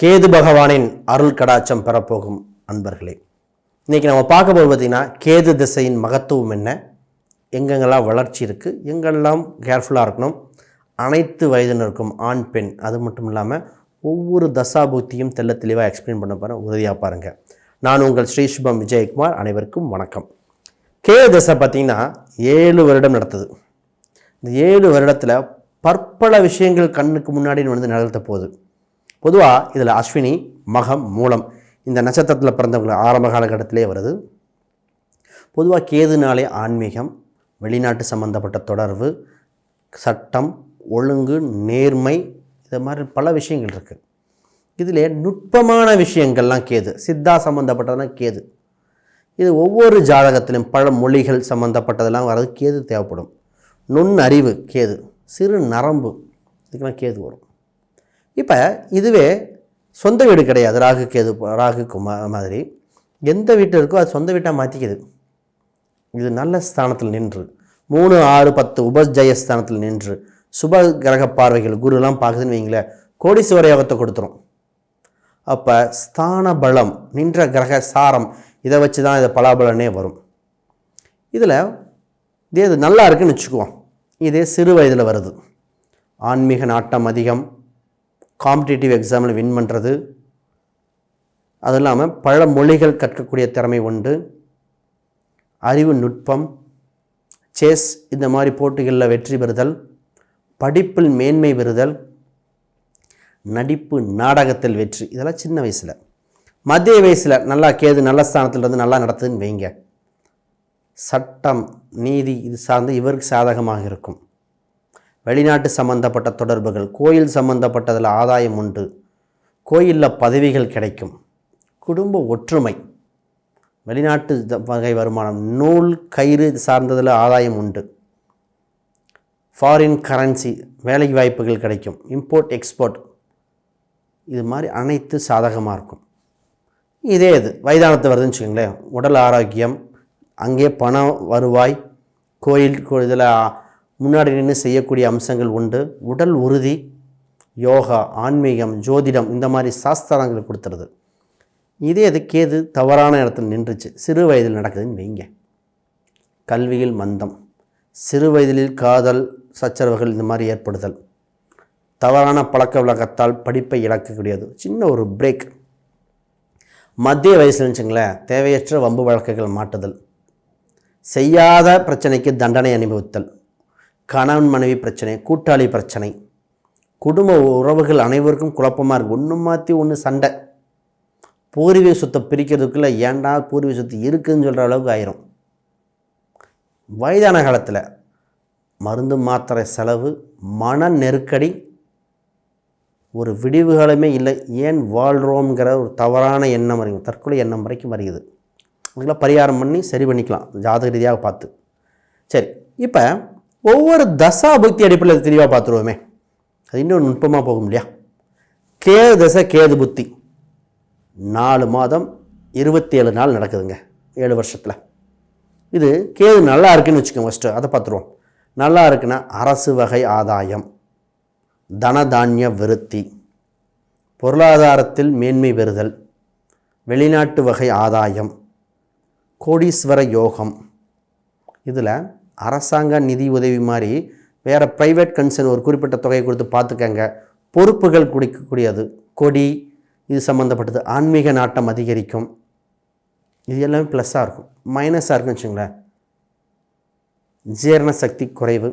கேது பகவானின் அருள் கடாட்சம் பெறப்போகும் அன்பர்களே, இன்றைக்கி நம்ம பார்க்க போது பார்த்திங்கன்னா கேது திசையின் மகத்துவம் என்ன, எங்கெங்கெல்லாம் வளர்ச்சி இருக்குது, எங்கெல்லாம் கேர்ஃபுல்லாக இருக்கணும், அனைத்து வயதினருக்கும் ஆண் பெண், அது மட்டும் இல்லாமல் ஒவ்வொரு தசாபுக்தியும் தெள்ள தெளிவாக எக்ஸ்பிளைன் பண்ண போகிறேன். உறுதியாக பாருங்கள். நான் உங்கள் ஸ்ரீ சுபம் விஜயகுமார். அனைவருக்கும் வணக்கம். கேது தசை பார்த்திங்கன்னா 7 வருடம் நடத்துது. இந்த 7 வருடத்தில் பற்பல விஷயங்கள் கண்ணுக்கு முன்னாடி நிகழ்த்த போகுது. பொதுவாக இதில் அஸ்வினி, மகம், மூலம் இந்த நட்சத்திரத்தில் பிறந்தவங்க ஆரம்ப காலகட்டத்திலே வருது. பொதுவாக கேதுனாலே ஆன்மீகம், வெளிநாட்டு சம்பந்தப்பட்ட தொடர்பு, சட்டம், ஒழுங்கு, நேர்மை, இது மாதிரி பல விஷயங்கள் இருக்குது. இதில் நுட்பமான விஷயங்கள்லாம் கேது, சித்தா சம்மந்தப்பட்டதெல்லாம் கேது. இது ஒவ்வொரு ஜாதகத்திலும் பல மொழிகள் சம்மந்தப்பட்டதெல்லாம் வர்றது கேது தேவைப்படும். நுண்ணறிவு கேது, சிறு நரம்பு இதுக்கெல்லாம் கேது வரும். இப்போ இதுவே சொந்த வீடு கிடையாது. ராகுக்கு மாதிரி எந்த வீட்டில் இருக்கோ அது சொந்த வீட்டாக மாற்றிக்கிது. இது நல்ல ஸ்தானத்தில் நின்று 3, 6, 10 உபஜயஸ்தானத்தில் நின்று சுப கிரக பார்வைகள் குருலாம் பார்க்குதுன்னு வைங்களேன், கோடீஸ்வர யோகத்தை கொடுத்துரும். அப்போ ஸ்தான பலம், நின்ற கிரக சாரம், இதை வச்சு தான் இதை பலாபலனே வரும். இதில் இது நல்லா இருக்குன்னு வச்சுக்குவோம். இதே சிறு வயதில் வருது. ஆன்மீக நாட்டம் அதிகம், காம்படிட்டிவ் எக்ஸாமில் வின் பண்ணுறது, அது இல்லாமல் பல மொழிகள் கற்கக்கூடிய திறமை உண்டு, அறிவு நுட்பம், செஸ் இந்த மாதிரி போட்டிகளில் வெற்றி பெறுதல், படிப்பில் மேன்மை பெறுதல், நடிப்பு நாடகத்தில் வெற்றி, இதெல்லாம் சின்ன வயசில். மத்திய வயசில் நல்லா கேது நல்ல ஸ்தானத்தில் இருந்து நல்லா நடத்துதுன்னு வைங்க, சட்டம் நீதி இது சார்ந்து இவருக்கு சாதகமாக இருக்கும். வெளிநாட்டு சம்பந்தப்பட்ட தொடர்புகள், கோயில் சம்பந்தப்பட்டதில் ஆதாயம் உண்டு, கோயிலில் பதவிகள் கிடைக்கும், குடும்ப ஒற்றுமை, வெளிநாட்டு வகை வருமானம், நூல் கயிறு சார்ந்ததில் ஆதாயம் உண்டு, ஃபாரின் கரன்சி வேலை வாய்ப்புகள் கிடைக்கும், இம்போர்ட் எக்ஸ்போர்ட், இது மாதிரி அனைத்து சாதகமாக இருக்கும். இதே இது வயதானத்து வருதுன்னு வச்சுக்கோங்களேன், உடல் ஆரோக்கியம், அங்கே பணம் வருவாய், கோயில் இதில் முன்னாடி நின்று செய்யக்கூடிய அம்சங்கள் உண்டு, உடல் உறுதி, யோகா, ஆன்மீகம், ஜோதிடம் இந்த மாதிரி சாஸ்திரங்கள் கொடுத்துருது. இதே இது கேது தவறான இடத்துல நின்றுச்சு, சிறு வயதில் நடக்குதுன்னு வைங்க, கல்வியில் மந்தம், சிறு வயதில் காதல் சச்சரவுகள் இந்த மாதிரி ஏற்படுதல், தவறான பழக்க வழக்கத்தால் படிப்பை இழக்கக்கூடியது, சின்ன ஒரு பிரேக். மத்திய வயசுல வச்சுங்களேன், தேவையற்ற வம்பு வழக்குகள் மாட்டுதல், செய்யாத பிரச்சனைக்கு தண்டனை அனுபவித்தல், கணவன் மனைவி பிரச்சனை, கூட்டாளி பிரச்சனை, குடும்ப உறவுகள் அனைவருக்கும் குழப்பமாக இருக்குது, ஒன்று மாற்றி ஒன்று சண்டை, பூர்வீக சொத்தை பிரிக்கிறதுக்குள்ளே ஏண்டா பூர்வீக சொத்து இருக்குதுன்னு சொல்கிற அளவுக்கு ஆயிரும். வயதான காலத்தில் மருந்து மாத்திரை செலவு, மன நெருக்கடி, ஒரு விடிவுகளுமே இல்லை, ஏன் வாழ்கிறோங்கிற ஒரு தவறான எண்ணம் வரைக்கும், தற்கொலை எண்ணம் வரைக்கும் வருகிறது. அதெல்லாம் பரிகாரம் பண்ணி சரி பண்ணிக்கலாம் ஜாதக ரீதியாக பார்த்து. சரி, இப்போ ஒவ்வொரு தசாபுக்தி அடிப்படையில் தெளிவாக பார்த்துருவோமே, அது இன்னும் நுட்பமாக போகும் இல்லையா. கேது தசை கேது புத்தி 4 மாதம் 27 நாள் நடக்குதுங்க 7 வருஷத்தில். இது கேது நல்லா இருக்குன்னு வச்சுக்கோங்க. ஃபஸ்ட்டு அதை பார்த்துருவோம். நல்லா இருக்குன்னா அரசு வகை ஆதாயம், தனதானிய விருத்தி, பொருளாதாரத்தில் மேன்மை பெறுதல், வெளிநாட்டு வகை ஆதாயம், கோடீஸ்வர யோகம். இதில் அரசாங்க நிதி உதவி மாதிரி வேறு ப்ரைவேட் கன்சர்ன் ஒரு குறிப்பிட்ட தொகையை கொடுத்து பார்த்துக்கங்க, பொறுப்புகள் குடிக்கக்கூடியது, கொடி இது சம்மந்தப்பட்டது, ஆன்மீக நாட்டம் அதிகரிக்கும், இது எல்லாமே ப்ளஸ்ஸாக இருக்கும். மைனஸாக இருக்குன்னு வச்சுங்களேன், ஜீரண சக்தி குறைவு,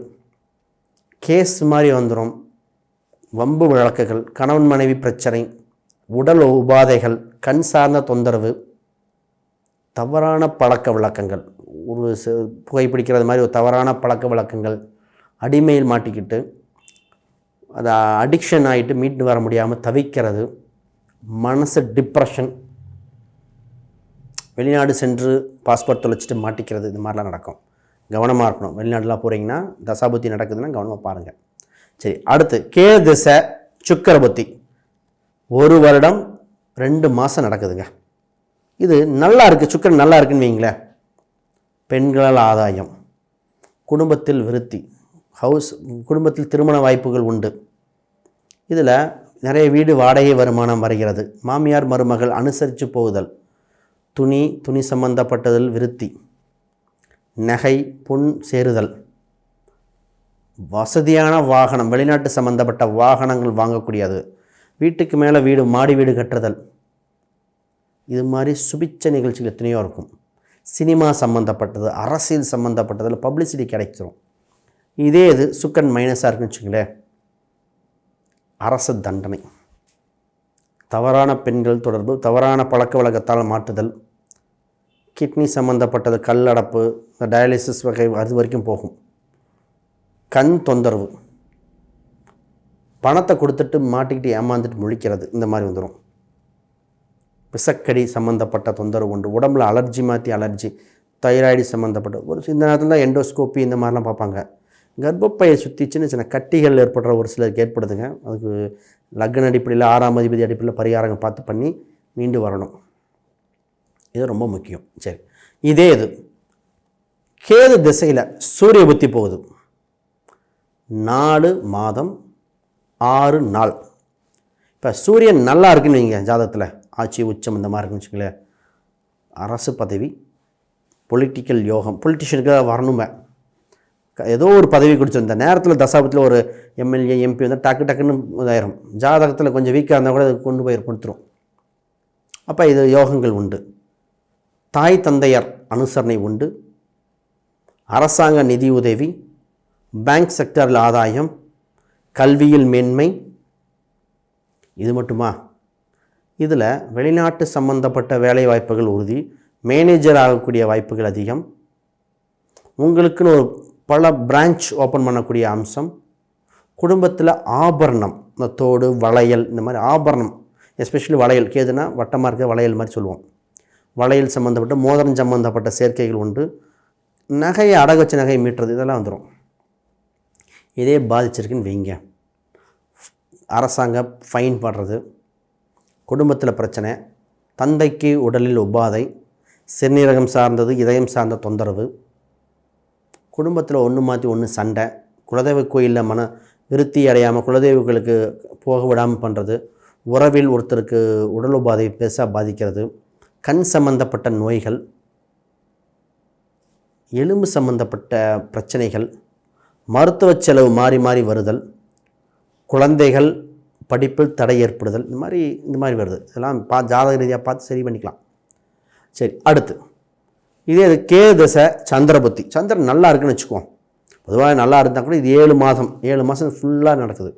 கேஸ் மாதிரி வந்துடும், வம்பு வழக்குகள், கணவன் மனைவி பிரச்சனை, உடல் உபாதைகள், கண் சார்ந்த தொந்தரவு, தவறான பழக்க வழக்கங்கள், ஒரு புகைப்பிடிக்கிறது மாதிரி ஒரு தவறான பழக்க வழக்கங்கள், அடிமையில் மாட்டிக்கிட்டு அதை அடிக்ஷன் ஆகிட்டு மீட்டு வர முடியாமல் தவிக்கிறது, மனசு டிப்ரெஷன், வெளிநாடு சென்று பாஸ்போர்ட் தொலைச்சிட்டு மாட்டிக்கிறது, இது மாதிரிலாம் நடக்கும். கவனமாக இருக்கணும். வெளிநாடுலாம் போகிறீங்கன்னா தசாபுத்தி நடக்குதுன்னா கவனமாக பாருங்கள். சரி, அடுத்து கேது திசை சுக்கிர புத்தி 1 வருடம் 2 மாதம் நடக்குதுங்க. இது நல்லா இருக்குது, சுக்கிரன் நல்லா இருக்குன்னு வைங்களேன், பெண்களால் ஆதாயம், குடும்பத்தில் விருத்தி, குடும்பத்தில் திருமண வாய்ப்புகள் உண்டு. இதில் நிறைய வீடு வாடகை வருமானம் வருகிறது. மாமியார் மருமகள் அனுசரித்து போகுதல், துணி சம்பந்தப்பட்டதில் விருத்தி, நகை பொன் சேருதல், வசதியான வாகனம், வெளிநாட்டு சம்பந்தப்பட்ட வாகனங்கள் வாங்கக்கூடியது, வீட்டுக்கு மேலே வீடு, மாடி வீடு கட்டுதல், இது மாதிரி சுபிச்ச நிகழ்ச்சிகள் எத்தனையோ இருக்கும். சினிமா சம்மந்தப்பட்டது, அரசியல் சம்மந்தப்பட்டதில் பப்ளிசிட்டி கிடைச்சிரும். இதே இது சுக்கரன் மைனஸாக இருக்குன்னு வச்சுங்களேன், அரச தண்டனை, தவறான பெண்கள் தொடர்பு, தவறான பழக்க வழக்கத்தால் மாற்றுதல், கிட்னி சம்மந்தப்பட்டது, கல்லடப்பு, இந்த டயாலிசிஸ் வகை அது வரைக்கும் போகும். கண் தொந்தரவு, பணத்தை கொடுத்துட்டு மாட்டிக்கிட்டு ஏமாந்துட்டு முழிக்கிறது, இந்த மாதிரி வந்துடும். விசக்கடி சம்மந்தப்பட்ட தொந்தரவு உண்டு. உடம்புல அலர்ஜி மாற்றி அலர்ஜி, தைராய்டு சம்மந்தப்பட்ட ஒரு இந்த நேரத்தில் தான் எண்டோஸ்கோப்பி இந்த மாதிரிலாம் பார்ப்பாங்க. கர்ப்பப்பையை சுற்றி சின்ன கட்டிகள் ஏற்படுற ஒரு சிலருக்கு ஏற்படுதுங்க. அதுக்கு லக்ன அடிப்படையில் 6ஆம் அதிபதி அடிப்படையில் பரிகாரங்கள் பார்த்து பண்ணி மீண்டு வரணும். இது ரொம்ப முக்கியம். சரி, இதே இது கேது திசையில் சூரிய புத்தி போகுது. 4 மாதம் 6 நாள். இப்போ சூரியன் நல்லா இருக்குன்னு வைங்க, ஜாதகத்தில் ஆட்சி உச்சம் இந்த மாதிரி இருக்குன்னு வச்சுங்களேன், அரசு பதவி, பொலிட்டிக்கல் யோகம், பொலிட்டிஷியனுக்காக வரணுமே, ஏதோ ஒரு பதவி கொடுத்து இந்த நேரத்தில் தசாபத்தில் ஒரு எம்எல்ஏ எம்பி வந்து டக்குன்னு இதாயிரும். ஜாதகத்தில் கொஞ்சம் வீக்காக இருந்தால் கூட அது கொண்டு போய் கொடுத்துரும். அப்போ இது யோகங்கள் உண்டு. தாய் தந்தையர் அனுசரணை உண்டு. அரசாங்க நிதி உதவி, பேங்க் செக்டரில் ஆதாயம், கல்வியில் மேன்மை. இது மட்டுமா? இதில் வெளிநாட்டு சம்பந்தப்பட்ட வேலை வாய்ப்புகள் உறுதி, மேனேஜர் ஆகக்கூடிய வாய்ப்புகள் அதிகம், உங்களுக்குன்னு ஒரு பல பிரான்ச் ஓப்பன் பண்ணக்கூடிய அம்சம், குடும்பத்தில் ஆபரணம், இந்த தோடு வளையல் இந்த மாதிரி ஆபரணம், எஸ்பெஷலி வளையல், கேதுனா வட்டமாக இருக்க வளையல் மாதிரி சொல்லுவோம், வளையல் சம்மந்தப்பட்ட மோதிரம் சம்மந்தப்பட்ட சேர்க்கைகள் உண்டு. நகையை அடகு வச்ச நகையை மீட்டுறது இதெல்லாம் வந்துடும். இதே பாதிச்சிருக்குன்னு வைங்க, அரசாங்க ஃபைன் பண்ணுறது, குடும்பத்தில் பிரச்சனை, தந்தைக்கு உடலில் உபாதை, சிறுநீரகம் சார்ந்தது, இதயம் சார்ந்த தொந்தரவு, குடும்பத்தில் ஒன்று மாற்றி ஒன்று சண்டை, குலதெய்வ கோயிலில் மன விருத்தி அடையாமல் குலதெய்வங்களுக்கு போக விடாமல் பண்ணுறது, உறவில் ஒருத்தருக்கு உடல் உபாதை பெருசாக பாதிக்கிறது, கண் சம்பந்தப்பட்ட நோய்கள், எலும்பு சம்பந்தப்பட்ட பிரச்சனைகள், மருத்துவ செலவு மாறி மாறி வருதல், குழந்தைகள் படிப்பில் தடை ஏற்படுதல், இந்த மாதிரி வருது. இதெல்லாம் ஜாதக ரீதியாக பார்த்து சரி பண்ணிக்கலாம். சரி, அடுத்து இதே இது கேது தசை சந்திர புத்தி. சந்திரன் நல்லா இருக்குன்னு வச்சுக்குவோம். பொதுவாக நல்லா இருந்தால் கூட இது 7 மாதம் ஃபுல்லாக நடக்குது.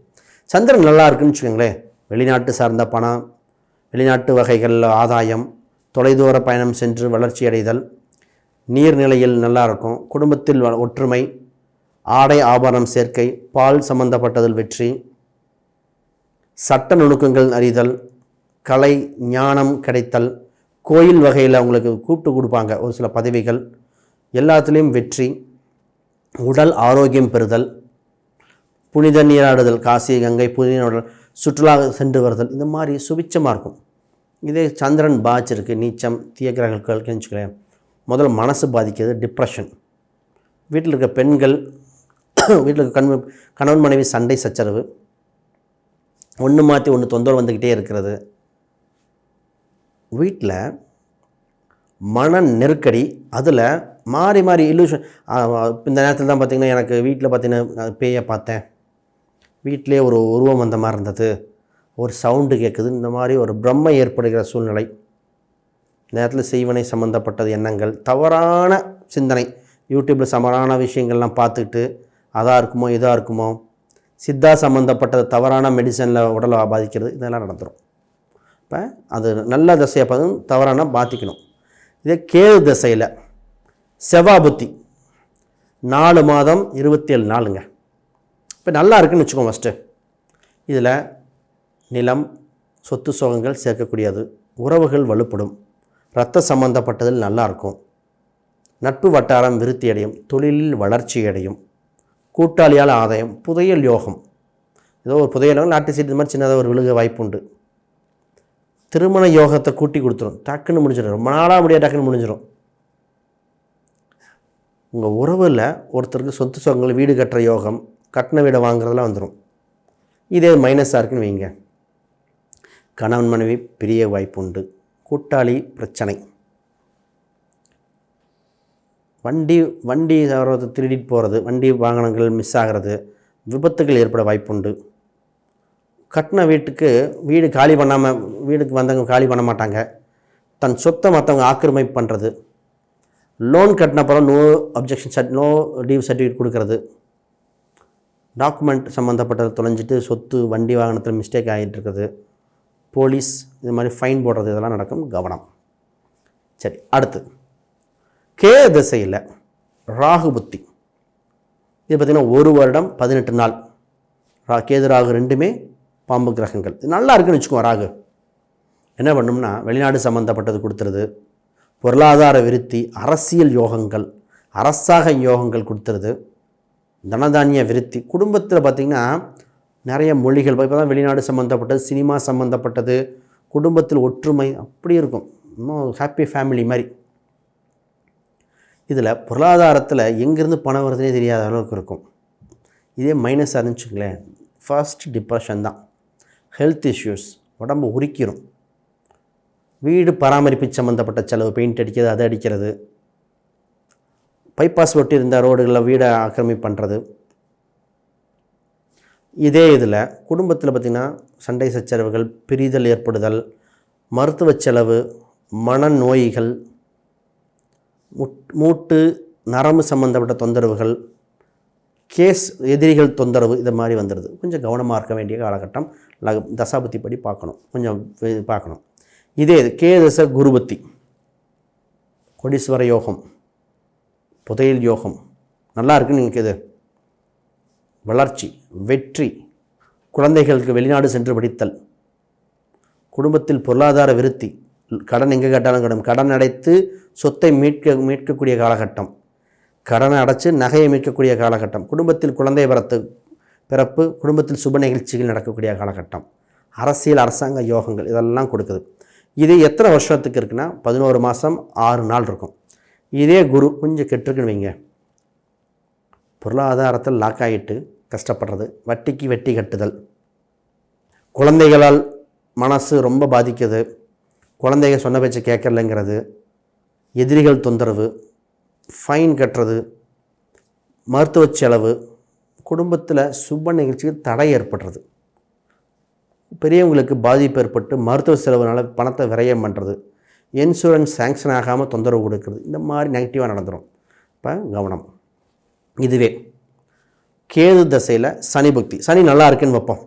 சந்திரன் நல்லா இருக்குன்னு வச்சுக்கோங்களேன், வெளிநாட்டு சார்ந்த பணம், வெளிநாட்டு வகைகள் ஆதாயம், தொலைதூர பயணம் சென்று வளர்ச்சி அடைதல், நீர்நிலையில் நல்லா இருக்கும், குடும்பத்தில் ஒற்றுமை, ஆடை ஆபரணம் சேர்க்கை, பால் சம்பந்தப்பட்டதில் வெற்றி, சட்ட நுணுக்கங்கள் அறிதல், கலை ஞானம் கிடைத்தல், கோயில் வகையில் அவங்களுக்கு கூப்பிட்டு கொடுப்பாங்க ஒரு சில பதவிகள், எல்லாத்துலேயும் வெற்றி, உடல் ஆரோக்கியம் பெறுதல், புனித நீராடுதல், காசி கங்கை புனித சுற்றுலா சென்று வருதல், இந்த மாதிரி சுபிச்சமாக இருக்கும். இதே சந்திரன் பாதிச்சிருக்கு, நீச்சம், தீய கிரகங்கள் வச்சுக்கிறேன், முதல்ல மனசு பாதிக்கிறது, டிப்ரெஷன், வீட்டில் இருக்க பெண்கள், வீட்டில் இருக்க கணவன் மனைவி சண்டை சச்சரவு, ஒன்று மாற்றி ஒன்று தொந்தரவு வந்துக்கிட்டே இருக்கிறது, வீட்டில் மன நெருக்கடி, அதில் மாறி மாறி இல்லூஷன். இந்த நேரத்தில் தான் பார்த்திங்கன்னா எனக்கு வீட்டில் பார்த்திங்கன்னா பேயை பார்த்தேன், வீட்டிலே ஒரு உருவம் வந்த மாதிரி இருந்தது, ஒரு சவுண்டு கேட்குது, இந்த மாதிரி ஒரு பிரம்மை ஏற்படுகிற சூழ்நிலை. நேரத்தில் செய்வனை சம்மந்தப்பட்டது எண்ணங்கள், தவறான சிந்தனை, யூடியூப்பில் சமரான விஷயங்கள்லாம் பார்த்துக்கிட்டு அதாக இருக்குமோ இதாக இருக்குமோ, சித்தா சம்மந்தப்பட்டது தவறான மெடிசனில் உடலை பாதிக்கிறது, இதெல்லாம் நடந்துடும். இப்போ அது நல்ல தசையை பார்த்து தவறான பாதிக்கணும். இதே கேது தசையில் செவ்வாய் புத்தி 4 மாதம் 27 நாளுங்க. இப்போ நல்லா இருக்குன்னு வச்சுக்கோங்க. ஃபஸ்ட்டு இதில் நிலம், சொத்து சோகங்கள் சேர்க்கக்கூடியது, உறவுகள் வலுப்படும், இரத்த சம்பந்தப்பட்டதில் நல்லாயிருக்கும், நட்பு வட்டாரம் விருத்தி அடையும், தொழிலில் வளர்ச்சி அடையும், கூட்டாளியால் ஆதாயம், புதையல் யோகம், ஏதோ ஒரு புதையல் நாட்டு சீட்டு மாதிரி சின்னதாக ஒரு விழுக வாய்ப்பு உண்டு, திருமண யோகத்தை கூட்டி கொடுத்துரும், டக்குன்னு முடிஞ்சிடும், ரொம்ப நாளாக முடியாது, டக்குன்னு முடிஞ்சிடும். உங்கள் உறவில் ஒருத்தருக்கு சொத்து சோகங்கள், வீடு கட்டுற யோகம், கட்டின வீடை வாங்குறதெல்லாம் வந்துடும். இதே மைனஸாக இருக்குன்னு வைங்க. கணவன் மனைவி பிரிய வாய்ப்புண்டு. கூட்டாளி பிரச்சனை. வண்டி யாராவது திருடிட்டு போகிறது, வண்டி வாகனங்கள் மிஸ் ஆகிறது, விபத்துகள் ஏற்பட வாய்ப்புண்டு. கட்டின வீடு காலி பண்ணாமல், வீடுக்கு வந்தவங்க காலி பண்ண மாட்டாங்க, தன் சொத்தை மற்றவங்க ஆக்கிரமிப்பு பண்ணுறது. லோன் கட்டின அப்புறம் no objection no due certificate கொடுக்கறது. டாக்குமெண்ட் சம்மந்தப்பட்டது தொலைஞ்சிட்டு சொத்து வண்டி வாகனத்தில் மிஸ்டேக் ஆகிட்டு இருக்குது. போலீஸ் இது மாதிரி ஃபைன் போடுறது, இதெல்லாம் நடக்கும், கவனம். சரி, அடுத்து கேது திசையில் ராகு புத்தி. இது பார்த்திங்கன்னா 1 வருடம் 18 நாள். கேது ராகு ரெண்டுமே பாம்பு கிரகங்கள். இது நல்லா இருக்குன்னு வச்சுக்குவோம். ராகு என்ன பண்ணும்னா வெளிநாடு சம்மந்தப்பட்டது கொடுத்துருது, பொருளாதார விருத்தி, அரசியல் யோகங்கள், அரசாங்க யோகங்கள் கொடுத்துருது, தனதானிய விருத்தி. குடும்பத்தில் பார்த்திங்கன்னா நிறைய மொழிகள், இப்போ தான் வெளிநாடு சம்மந்தப்பட்டது, சினிமா சம்மந்தப்பட்டது, குடும்பத்தில் ஒற்றுமை அப்படி இருக்கும். இன்னும் ஹாப்பி ஃபேமிலி மாதிரி. இதில் பொருளாதாரத்தில் எங்கேருந்து பணம் வருதுன்னே தெரியாத அளவுக்கு இருக்கும். இதே மைனஸ் ஆரம்பிச்சுங்களேன், ஃபர்ஸ்ட் டிப்ரெஷன் தான். ஹெல்த் இஷ்யூஸ், உடம்பு உரிக்கிறோம். வீடு பராமரிப்பு சம்மந்தப்பட்ட செலவு, பெயிண்ட் அடிக்கிறது, அதை அடிக்கிறது, பைபாஸ் ஒட்டி இருந்த ரோடுகளில் வீடை ஆக்கிரமிப்பு பண்ணுறது. இதே இதில் குடும்பத்தில் பார்த்திங்கன்னா சண்டை சச்சரவுகள், பிரிதல் ஏற்படுதல், மருத்துவ செலவு, மனநோய்கள், மூட்டு நரம்பு சம்மந்தப்பட்ட தொந்தரவுகள், கேஸ் எதிரிகள் தொந்தரவு, இது மாதிரி வந்துடுது. கொஞ்சம் கவனமாக இருக்க வேண்டிய காலகட்டம். தசாபுத்தி படி கொஞ்சம் பார்க்கணும். இதே இது கேதச குருபத்தி, கொடீஸ்வர யோகம், புதையல் யோகம் நல்லா இருக்குன்னு நினைக்கிது. வளர்ச்சி, வெற்றி, குழந்தைகளுக்கு வெளிநாடு சென்று படித்தல், குடும்பத்தில் பொருளாதார விருத்தி, கடன் எங்கே கேட்டாலும் கடன் அடைத்து சொத்தை மீட்கக்கூடிய காலகட்டம், கடனை அடைச்சி நகையை மீட்கக்கூடிய காலகட்டம், குடும்பத்தில் குழந்தை பிறப்பு, குடும்பத்தில் சுப நிகழ்ச்சிகள் நடக்கக்கூடிய காலகட்டம், அரசியல் அரசாங்க யோகங்கள், இதெல்லாம் கொடுக்குது. இது எத்தனை வருஷத்துக்கு இருக்குன்னா 11 மாதம் 6 நாள் இருக்கும். இதே குரு கொஞ்சம் கெட்டிருக்குன்னு வைங்க, பொருளாதாரத்தில் லாக் ஆகிட்டு கஷ்டப்படுறது, வட்டிக்கு வெட்டி கட்டுதல், குழந்தைகளால் மனசு ரொம்ப பாதிக்குது, குழந்தைங்க சொன்ன பேச்சு கேட்கலைங்கிறது, எதிரிகள் தொந்தரவு, ஃபைன் கட்டுறது, மருத்துவ செலவு, குடும்பத்தில் சுப நிகழ்ச்சிக்கு தடை ஏற்படுறது, பெரியவங்களுக்கு பாதிப்பு ஏற்பட்டு மருத்துவ செலவுனால பணத்தை விரயம் பண்ணுறது, இன்சூரன்ஸ் சேங்ஷன் ஆகாமல் தொந்தரவு கொடுக்குறது, இந்த மாதிரி நெகட்டிவாக நடந்துடும். இப்போ கவனம். இதுவே கேது தசையில் சனி புக்தி. சனி நல்லா இருக்குன்னு வைப்போம்.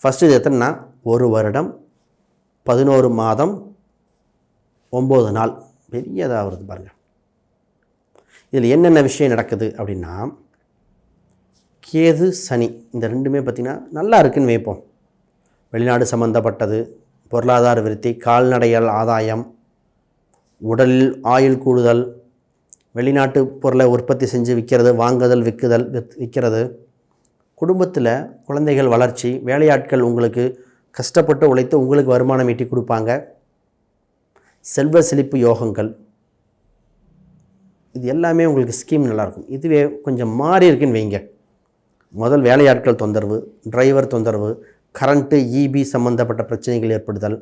ஃபஸ்ட்டு இது எத்தனைனா 1 வருடம் 11 மாதம் 9 நாள். பெரியதாக வருது பாருங்கள். இதில் என்னென்ன விஷயம் நடக்குது அப்படின்னா, கேது சனி இந்த ரெண்டுமே பார்த்திங்கன்னா நல்லா இருக்குன்னு வைப்போம். வெளிநாடு சம்மந்தப்பட்டது, பொருளாதார விருத்தி, கால்நடைகள் ஆதாயம், உடலில் ஆயுள் கூடுதல், வெளிநாட்டு பொருளை உற்பத்தி செஞ்சு விற்கிறது, வாங்குதல் விற்கிறது, குடும்பத்தில் குழந்தைகள் வளர்ச்சி, வேலையாட்கள் உங்களுக்கு கஷ்டப்பட்டு உழைத்து உங்களுக்கு வருமானம் ஈட்டி கொடுப்பாங்க, செல்வ செழிப்பு யோகங்கள், இது எல்லாமே உங்களுக்கு ஸ்கீம் நல்லாயிருக்கும். இதுவே கொஞ்சம் மாறி இருக்குன்னு வைங்க. முதல் வேலையாட்கள் தொந்தரவு, டிரைவர் தொந்தரவு, கரண்ட்டு இபி சம்மந்தப்பட்ட பிரச்சனைகள் ஏற்படுதல்,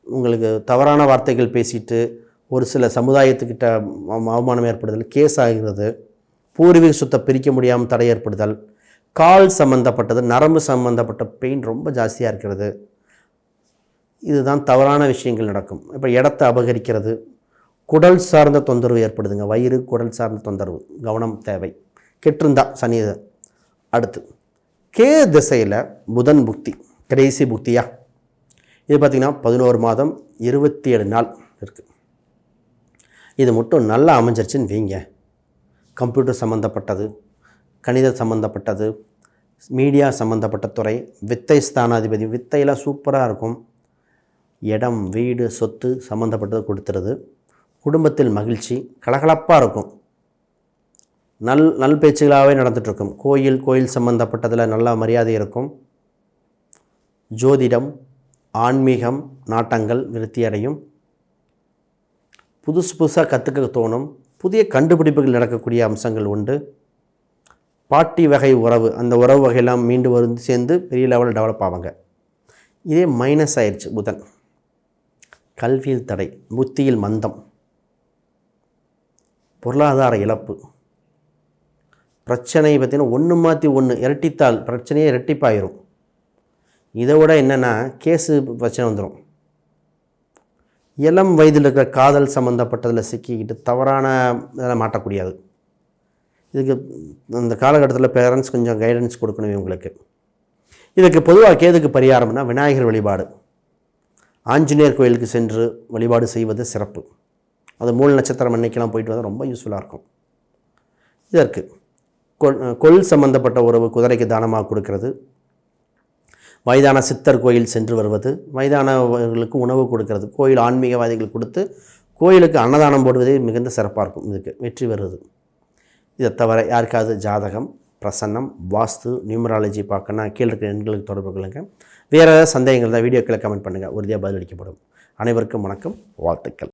உங்களுக்கு தவறான வார்த்தைகள் பேசிட்டு ஒரு சில சமுதாயத்துக்கிட்ட அவமானம் ஏற்படுதல், கேஸ் ஆகிறது, பூர்வீக சொத்தை பிரிக்க முடியாமல் தடை ஏற்படுதல், கால் சம்மந்தப்பட்டது, நரம்பு சம்மந்தப்பட்ட பெயின் ரொம்ப ஜாஸ்தியாக இருக்கிறது, இதுதான் தவறான விஷயங்கள் நடக்கும். இப்போ இடத்தை அபகரிக்கிறது, குடல் சார்ந்த தொந்தரவு ஏற்படுதுங்க. வயிறு குடல் சார்ந்த தொந்தரவு, கவனம் தேவை. கெட்டிருந்தா சனி. அடுத்து கே திசையில் புதன் புக்தி, கடைசி புக்தியா. இது பார்த்திங்கன்னா 11 மாதம் 27 நாள் இருக்குது. இது மட்டும் நல்லா அமைஞ்சிருச்சுன்னு வைங்க. கம்ப்யூட்டர் சம்மந்தப்பட்டது, கணித சம்மந்தப்பட்டது, மீடியா சம்மந்தப்பட்ட துறை, வித்தை ஸ்தானாதிபதி, வித்தையெல்லாம் சூப்பராக இருக்கும். இடம் வீடு சொத்து சம்மந்தப்பட்டது கொடுத்துருது. குடும்பத்தில் மகிழ்ச்சி, கலகலப்பாக இருக்கும். நல் பேச்சுகளாகவே நடந்துகிட்ருக்கும். கோயில் சம்மந்தப்பட்டதில் நல்ல மரியாதை இருக்கும். ஜோதிடம், ஆன்மீகம் நாட்டங்கள் விருத்தி அடையும். புதுசாக கற்றுக்க தோணும். புதிய கண்டுபிடிப்புகள் நடக்கக்கூடிய அம்சங்கள் உண்டு. பாட்டி வகை உறவு, அந்த உறவு வகையெல்லாம் மீண்டு சேர்ந்து பெரிய லெவலில் டெவலப் ஆவாங்க. இதே மைனஸ் ஆயிடுச்சு புதன். கல்வியில் தடை, புத்தியில் மந்தம், பொருளாதார இழப்பு, பிரச்சனை பார்த்திங்கன்னா ஒன்று மாற்றி ஒன்று இரட்டித்தால் பிரச்சனையே இரட்டிப்பாயிரும். இதை விட என்னென்னா கேஸு பிரச்சனை வந்துடும். இளம் வயதில் இருக்கிற காதல் சம்மந்தப்பட்டதில் சிக்கிக்கிட்டு தவறான இதில் மாட்டக்கூடியது. இதுக்கு இந்த காலகட்டத்தில் பேரண்ட்ஸ் கொஞ்சம் கைடன்ஸ் கொடுக்கணும் இவங்களுக்கு. இதுக்கு பொதுவாக கேதுக்கு பரிகாரம்னா விநாயகர் வழிபாடு, ஆஞ்சநேயர் கோயிலுக்கு சென்று வழிபாடு செய்வது சிறப்பு. அது மூல நட்சத்திரம் அன்னைக்கெல்லாம் போயிட்டு வந்தால் ரொம்ப யூஸ்ஃபுல்லாக இருக்கும். இதற்கு கொள் சம்பந்தப்பட்ட உறவு குதிரைக்கு தானமாக கொடுக்கறது, வயதான சித்தர் கோயில் சென்று வருவது, வயதானவர்களுக்கு உணவு கொடுக்கறது, கோயில் ஆன்மீகவாதிகள் கொடுத்து கோயிலுக்கு அன்னதானம் போடுவதே மிகுந்த சிறப்பாக இருக்கும். இதுக்கு வெற்றி வருவது. இதை தவிர யாருக்காவது ஜாதகம், பிரசன்னம், வாஸ்து, நியூமராலஜி பார்க்கணுன்னா கீழே இருக்கிற எண்களுக்கு தொடர்பு கொள்ளுங்கள். வேறு ஏதாவது சந்தேகங்கள் தான் வீடியோக்களை கமெண்ட் பண்ணுங்கள், உறுதியாக பதிலளிக்கப்படும். அனைவருக்கும் வணக்கம், வாழ்த்துக்கள்.